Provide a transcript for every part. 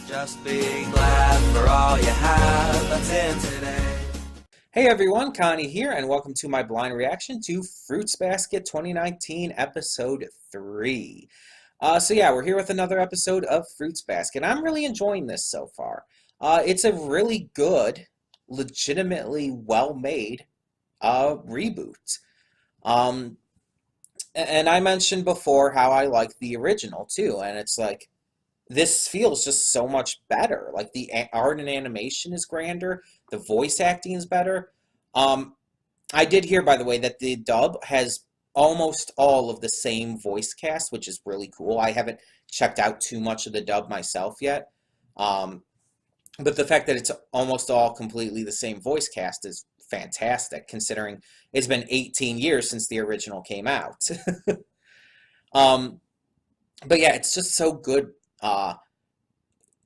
Just be glad for all you have that's in today. Hey everyone, Connie here, and welcome to my blind reaction to Fruits Basket 2019, Episode 3. We're here with another episode of Fruits Basket. I'm really enjoying this so far. It's a really good, legitimately well-made reboot. And I mentioned before how I like the original too, and it's like, this feels just so much better. Like the art and animation is grander, the voice acting is better. Um, I did hear, by the way, that the dub has almost all of the same voice cast, which is really cool. I haven't checked out too much of the dub myself yet. Um, but the fact that it's almost all completely the same voice cast is fantastic, considering it's been 18 years since the original came out. um, but yeah, it's just so good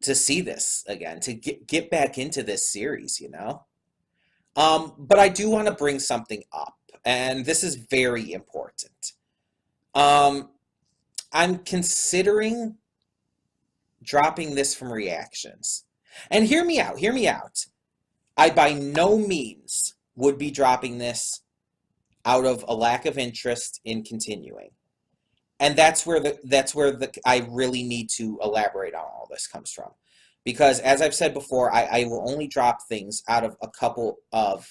to see this again, to get back into this series, you know? But I do want to bring something up, and this is very important. I'm considering dropping this from reactions. And hear me out, hear me out. I by no means would be dropping this out of a lack of interest in continuing. And that's where the I really need to elaborate on all this comes from. Because as I've said before, I will only drop things out of a couple of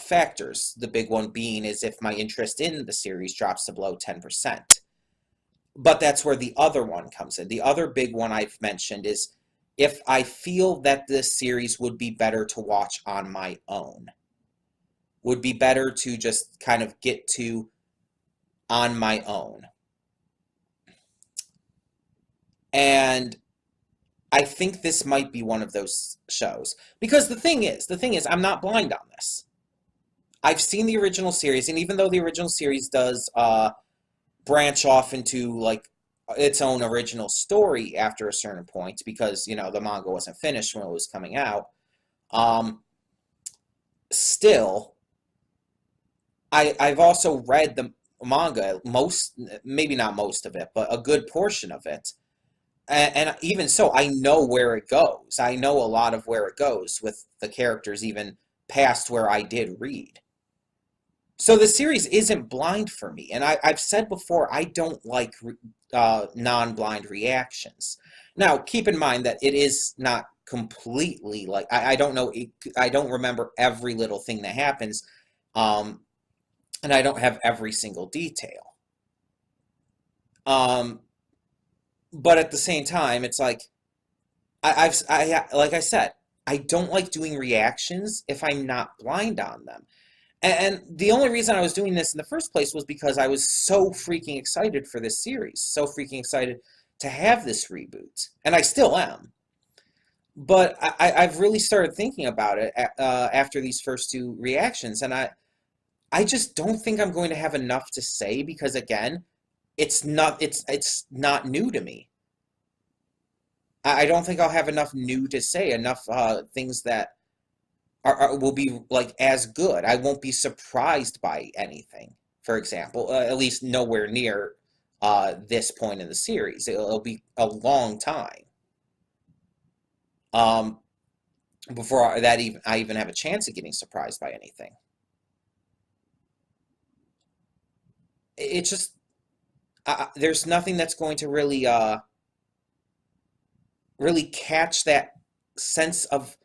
factors. The big one being is if my interest in the series drops to below 10%. But that's where the other one comes in. The other big one I've mentioned is if I feel that this series would be better to watch on my own. Would be better to just kind of get to on my own. And I think this might be one of those shows. Because the thing is, I'm not blind on this. I've seen the original series, and even though the original series does branch off into like its own original story after a certain point, because, you know, the manga wasn't finished when it was coming out, still, I've also read the manga, maybe not most of it, but a good portion of it. And even so, I know where it goes. I know a lot of where it goes with the characters, even past where I did read. So the series isn't blind for me. And I've said before, I don't like non-blind reactions. Now, keep in mind that it is not completely like, I don't know, I don't remember every little thing that happens. And I don't have every single detail. But at the same time, it's like, like I said, I don't like doing reactions if I'm not blind on them. And the only reason I was doing this in the first place was because I was so freaking excited for this series, so freaking excited to have this reboot, and I still am. But I've really started thinking about it after these first two reactions, and I just don't think I'm going to have enough to say because, again, it's not new to me. I don't think I'll have enough new to say, enough things that will be like as good. I won't be surprised by anything, for example, at least nowhere near this point in the series. It'll be a long time before I even have a chance of getting surprised by anything. It's just there's nothing that's going to really really catch that sense of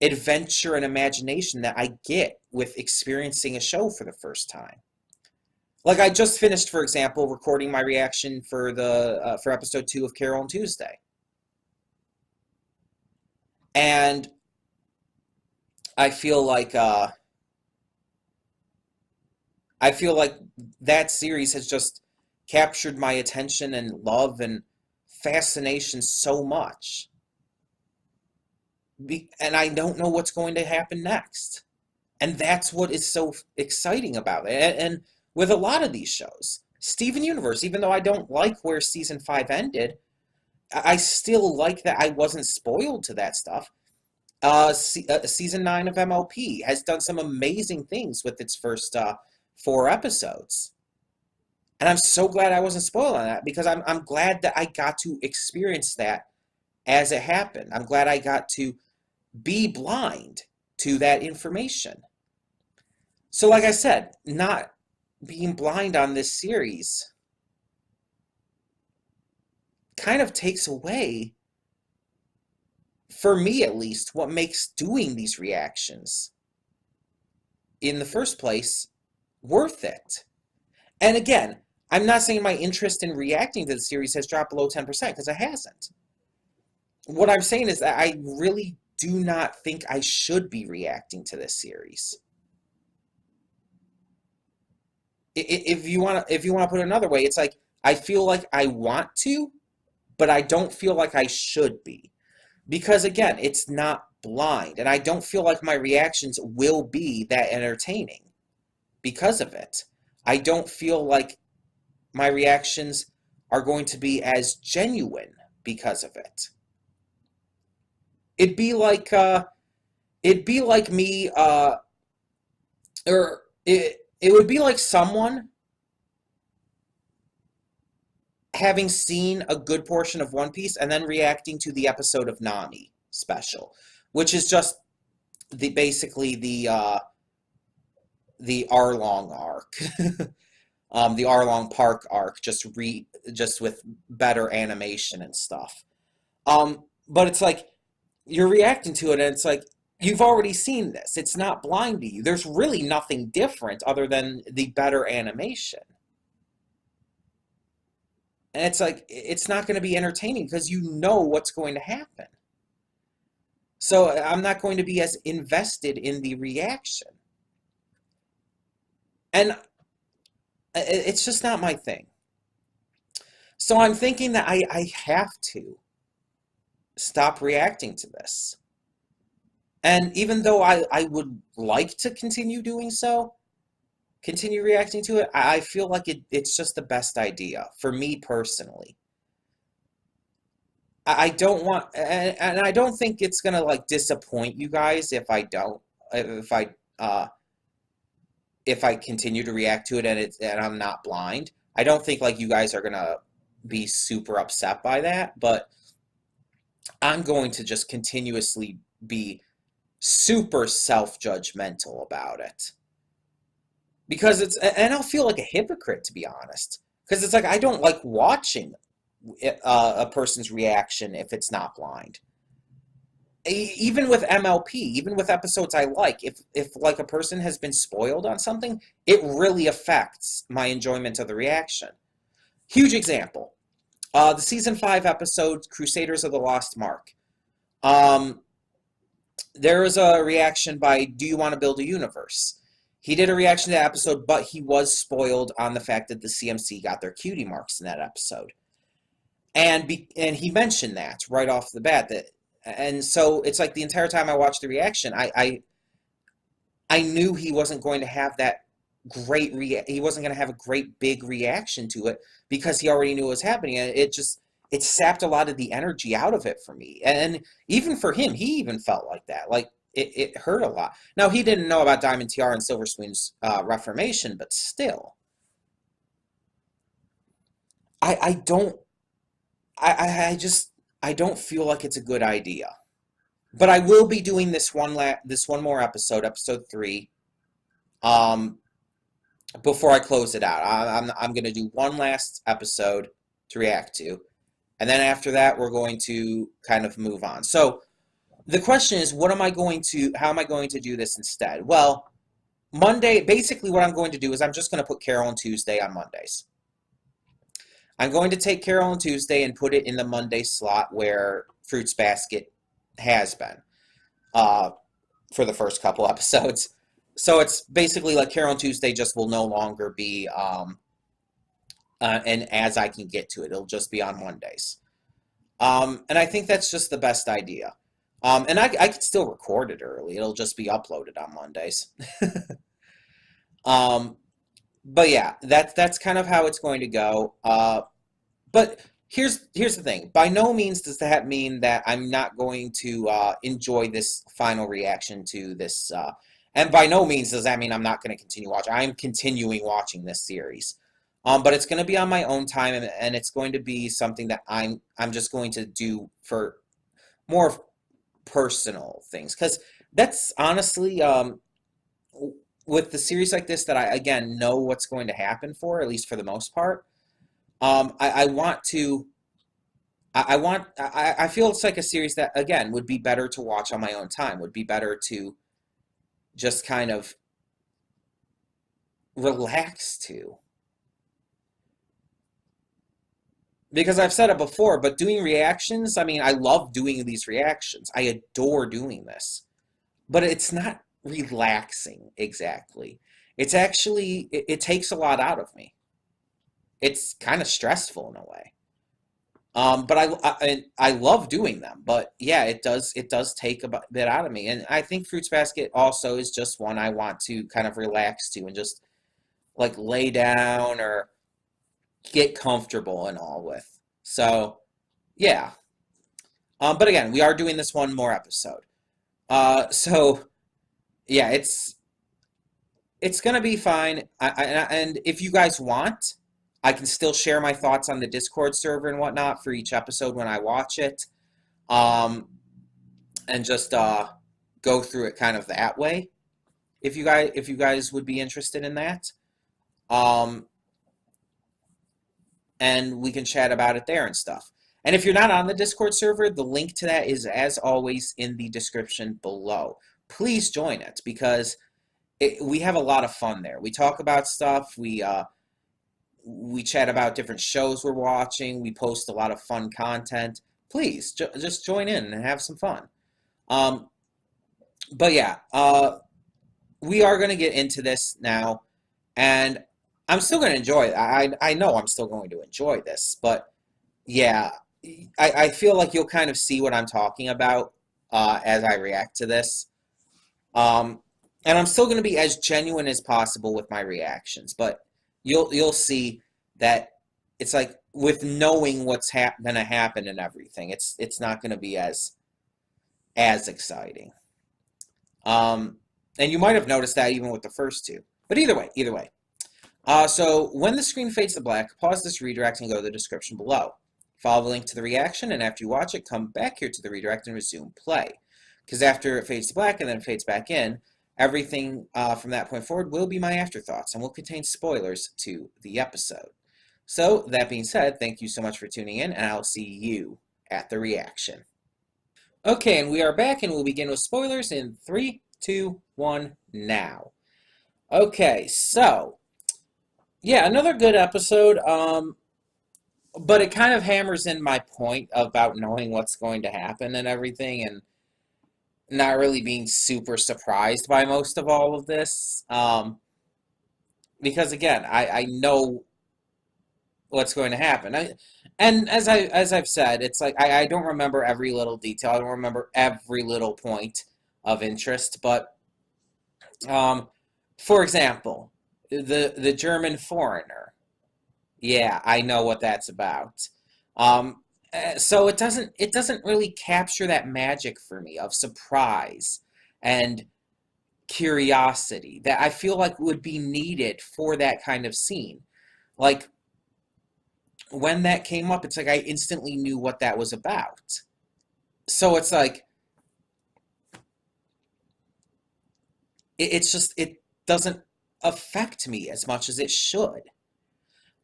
adventure and imagination that I get with experiencing a show for the first time. Like I just finished, for example, recording my reaction for the for episode 2 of Carol and Tuesday, and I feel like that series has just captured my attention and love and fascination so much. And I don't know what's going to happen next. And that's what is so exciting about it. And with a lot of these shows, Steven Universe, even though I don't like where season 5 ended, I still like that I wasn't spoiled to that stuff. Season 9 of MLP has done some amazing things with its first 4 episodes. And I'm so glad I wasn't spoiled on that because I'm glad that I got to experience that as it happened. I'm glad I got to be blind to that information. So like I said, not being blind on this series kind of takes away, for me at least, what makes doing these reactions in the first place worth it. And again, I'm not saying my interest in reacting to the series has dropped below 10%, because it hasn't. What I'm saying is that I really do not think I should be reacting to this series. If you want to put it another way, it's like I feel like I want to, but I don't feel like I should be. Because again, it's not blind, and I don't feel like my reactions will be that entertaining because of it. I don't feel like my reactions are going to be as genuine because of it. It'd be like me, or it would be like someone having seen a good portion of One Piece and then reacting to the episode of Nami special, which is just basically the Arlong arc, the Arlong Park arc, just with better animation and stuff. But it's like you're reacting to it, and it's like you've already seen this. It's not blind to you. There's really nothing different other than the better animation. And it's like, it's not going to be entertaining because you know what's going to happen. So I'm not going to be as invested in the reaction. And it's just not my thing. So I'm thinking that I have to stop reacting to this. And even though I would like to continue doing so, continue reacting to it, I feel like it's just the best idea for me personally. I don't want, and I don't think it's gonna like disappoint you guys if I don't, if I continue to react to it and I'm not blind. I don't think like you guys are gonna be super upset by that, but I'm going to just continuously be super self-judgmental about it. Because and I'll feel like a hypocrite, to be honest. Because it's like, I don't like watching a person's reaction if it's not blind. Even with MLP, even with episodes I like, if like a person has been spoiled on something, it really affects my enjoyment of the reaction. Huge example. The season 5 episode, Crusaders of the Lost Mark. There was a reaction by Do You Want to Build a Universe? He did a reaction to that episode, but he was spoiled on the fact that the CMC got their cutie marks in that episode. And he mentioned that right off the bat. And so it's like the entire time I watched the reaction, I knew he wasn't going to have that great he wasn't going to have a great big reaction to it because he already knew what was happening. And it sapped a lot of the energy out of it for me. And even for him, he even felt like that. Like, it hurt a lot. Now, he didn't know about Diamond Tiara and Silver Spoon's reformation, but still. I don't feel like it's a good idea. But I will be doing this one more episode, episode 3, before I close it out. I'm going to do one last episode to react to. And then after that, we're going to kind of move on. So the question is, how am I going to do this instead? Well, Monday, basically what I'm going to do is I'm just going to put Carol and Tuesday on Mondays. I'm going to take Carol and Tuesday and put it in the Monday slot where Fruits Basket has been for the first couple episodes. So it's basically like Carol and Tuesday just will no longer be and as I can get to it. It'll just be on Mondays. And I think that's just the best idea. And I could still record it early. It'll just be uploaded on Mondays. But yeah, that's kind of how it's going to go. But here's the thing. By no means does that mean that I'm not going to enjoy this final reaction to this. And by no means does that mean I'm not going to continue watching. I'm continuing watching this series. But it's going to be on my own time, and it's going to be something that I'm just going to do for more personal things, because that's honestly with the series like this that I again know what's going to happen for, at least for the most part. I want to. I feel it's like a series that again would be better to watch on my own time. Would be better to just kind of relax to. Because I've said it before, but doing reactions, I mean, I love doing these reactions. I adore doing this. But it's not relaxing exactly. It's actually, it takes a lot out of me. It's kind of stressful in a way. But I love doing them. But yeah, it does take a bit out of me. And I think Fruits Basket also is just one I want to kind of relax to and just like lay down or get comfortable and all with. So yeah. But again, we are doing this one more episode. So yeah, it's gonna be fine. And if you guys want, I can still share my thoughts on the Discord server and whatnot for each episode when I watch it, um, and just go through it kind of that way. If you guys would be interested in that, um, and we can chat about it there and stuff. And if you're not on the Discord server, the link to that is, as always, in the description below. Please join it because we have a lot of fun there. We talk about stuff. We chat about different shows we're watching. We post a lot of fun content. Please just join in and have some fun. Um, but yeah, we are going to get into this now, and I'm still going to enjoy it. I know I'm still going to enjoy this, but yeah, I feel like you'll kind of see what I'm talking about as I react to this. Um, and I'm still going to be as genuine as possible with my reactions, but you'll see that it's like with knowing what's going to happen and everything, it's not going to be as exciting. Um, and you might have noticed that even with the first two. But either way. So when the screen fades to black, pause this redirect and go to the description below. Follow the link to the reaction, and after you watch it, come back here to the redirect and resume play. Because after it fades to black and then fades back in, everything from that point forward will be my afterthoughts and will contain spoilers to the episode. So, that being said, thank you so much for tuning in, and I'll see you at the reaction. Okay, and we are back, and we'll begin with spoilers in 3, 2, 1, now. Okay, so, yeah, another good episode, but it kind of hammers in my point about knowing what's going to happen and everything, and not really being super surprised by most of all of this. Because again, I know what's going to happen. And as I've said, it's like I don't remember every little detail. I don't remember every little point of interest. But for example, the German foreigner. Yeah, I know what that's about. Um, so it doesn't really capture that magic for me of surprise and curiosity that I feel like would be needed for that kind of scene. Like when that came up, it's like I instantly knew what that was about. So it's like it's just it doesn't affect me as much as it should.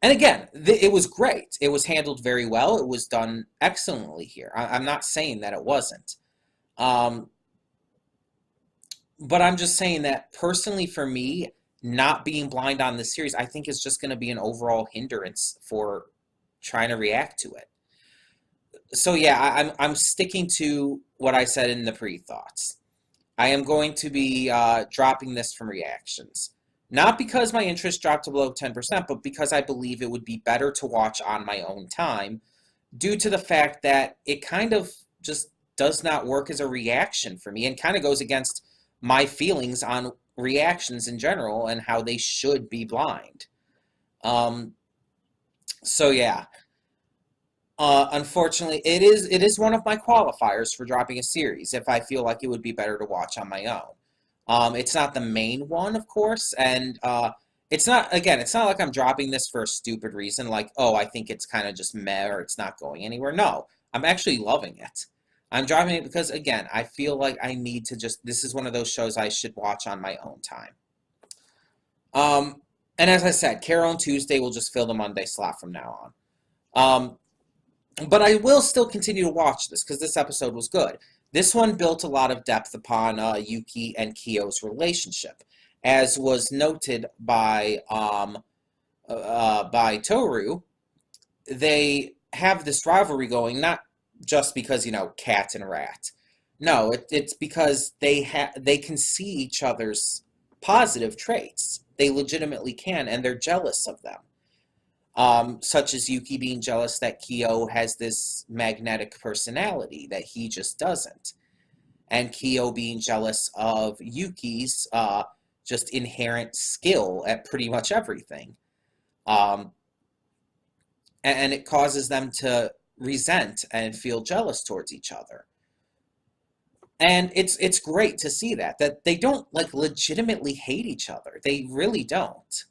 And again, it was great. It was handled very well. It was done excellently here. I'm not saying that it wasn't. Um, but I'm just saying that personally for me, not being blind on this series, I think is just going to be an overall hindrance for trying to react to it. So yeah, I'm sticking to what I said in the pre-thoughts. I am going to be dropping this from reactions. Not because my interest dropped to below 10%, but because I believe it would be better to watch on my own time due to the fact that it kind of just does not work as a reaction for me and kind of goes against my feelings on reactions in general and how they should be blind. Um, so yeah, unfortunately, it is one of my qualifiers for dropping a series if I feel like it would be better to watch on my own. It's not the main one, of course, and it's not like I'm dropping this for a stupid reason, like, oh, I think it's kind of just meh or it's not going anywhere. No, I'm actually loving it. I'm dropping it because, again, I feel like I need to just, this is one of those shows I should watch on my own time. And as I said, Carol and Tuesday will just fill the Monday slot from now on. But I will still continue to watch this because this episode was good. This one built a lot of depth upon Yuki and Kyo's relationship, as was noted by Toru. They have this rivalry going, not just because, cat and rat. No, it's because they can see each other's positive traits. They legitimately can, and they're jealous of them. Such as Yuki being jealous that Kyo has this magnetic personality that he just doesn't. And Kyo being jealous of Yuki's just inherent skill at pretty much everything. And it causes them to resent and feel jealous towards each other. And it's great to see that they don't legitimately hate each other. They really don't.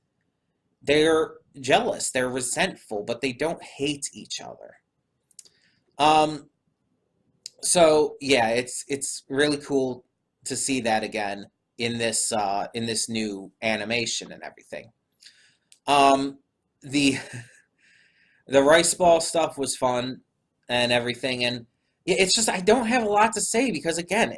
They're jealous, they're resentful, but they don't hate each other. So yeah, it's really cool to see that again in this new animation and everything. The the rice ball stuff was fun and everything, and it's just I don't have a lot to say because again,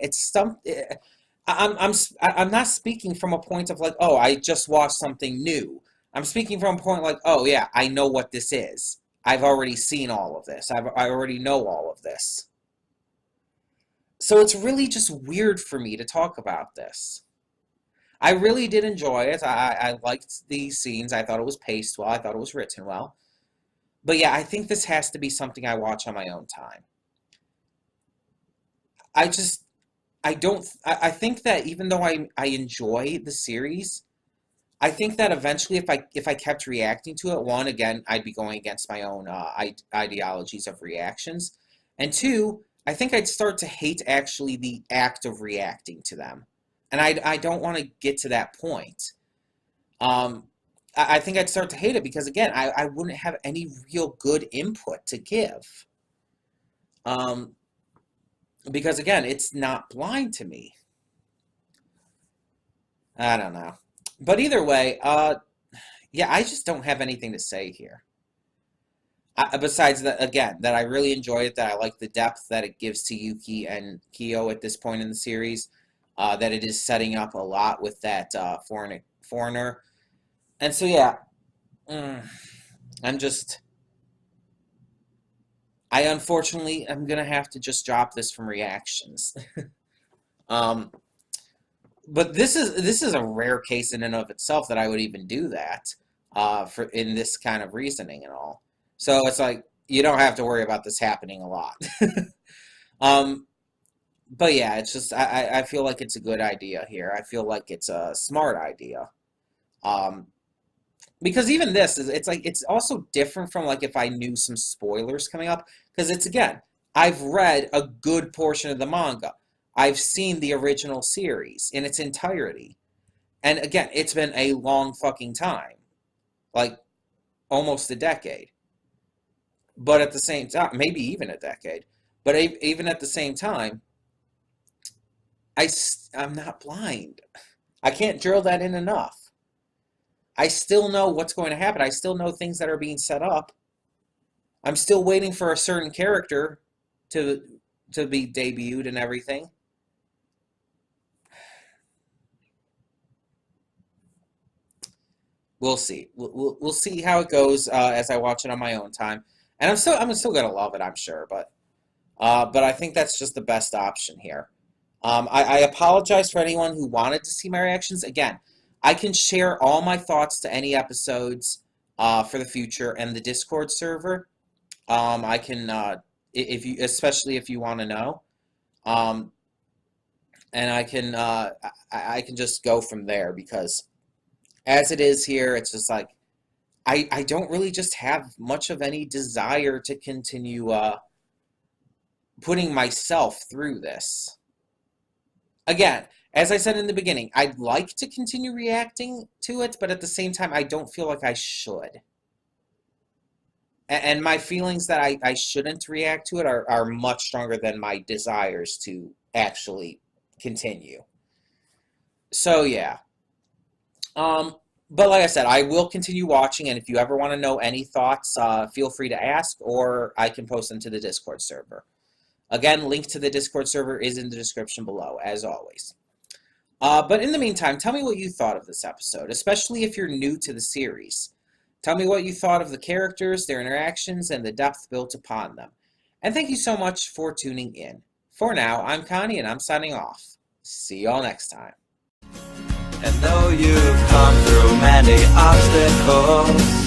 I'm not speaking from a point of oh, I just watched something new. I'm speaking from a point oh yeah, I know what this is. I've already seen all of this. I already know all of this. So it's really just weird for me to talk about this. I really did enjoy it. I liked the scenes. I thought it was paced well. I thought it was written well. But yeah, I think this has to be something I watch on my own time. I think that even though I enjoy the series, I think that eventually if I kept reacting to it, one, again, I'd be going against my own ideologies of reactions. And two, I think I'd start to hate actually the act of reacting to them. And I don't want to get to that point. I think I'd start to hate it because, again, I wouldn't have any real good input to give. Because, again, it's not blind to me. I don't know. But either way, yeah, I just don't have anything to say here. Besides that, again, that I really enjoy it, that I like the depth that it gives to Yuki and Kyo at this point in the series, that it is setting up a lot with that foreigner. And so, yeah, I unfortunately am going to have to just drop this from reactions. But this is a rare case in and of itself that I would even do that in this kind of reasoning and all. So it's you don't have to worry about this happening a lot. But yeah, it's just I feel like it's a good idea here. I feel like it's a smart idea. Because even this it's also different from if I knew some spoilers coming up, because again, I've read a good portion of the manga. I've seen the original series in its entirety. And again, it's been a long fucking time. Almost a decade. But at the same time, maybe even a decade. But even at the same time, I'm not blind. I can't drill that in enough. I still know what's going to happen. I still know things that are being set up. I'm still waiting for a certain character to be debuted and everything. We'll see. We'll see how it goes as I watch it on my own time, and I'm still gonna love it, I'm sure. But I think that's just the best option here. I apologize for anyone who wanted to see my reactions. Again, I can share all my thoughts to any episodes for the future and the Discord server. I can especially if you want to know, and I can just go from there because. As it is here, it's just I don't really just have much of any desire to continue putting myself through this. Again, as I said in the beginning, I'd like to continue reacting to it, but at the same time, I don't feel like I should. And my feelings that I shouldn't react to it are much stronger than my desires to actually continue. So yeah. But like I said, I will continue watching, and if you ever want to know any thoughts, feel free to ask, or I can post them to the Discord server. Again, link to the Discord server is in the description below, as always. But in the meantime, tell me what you thought of this episode, especially if you're new to the series. Tell me what you thought of the characters, their interactions, and the depth built upon them. And thank you so much for tuning in. For now, I'm Connie, and I'm signing off. See y'all next time. And though you've come through many obstacles,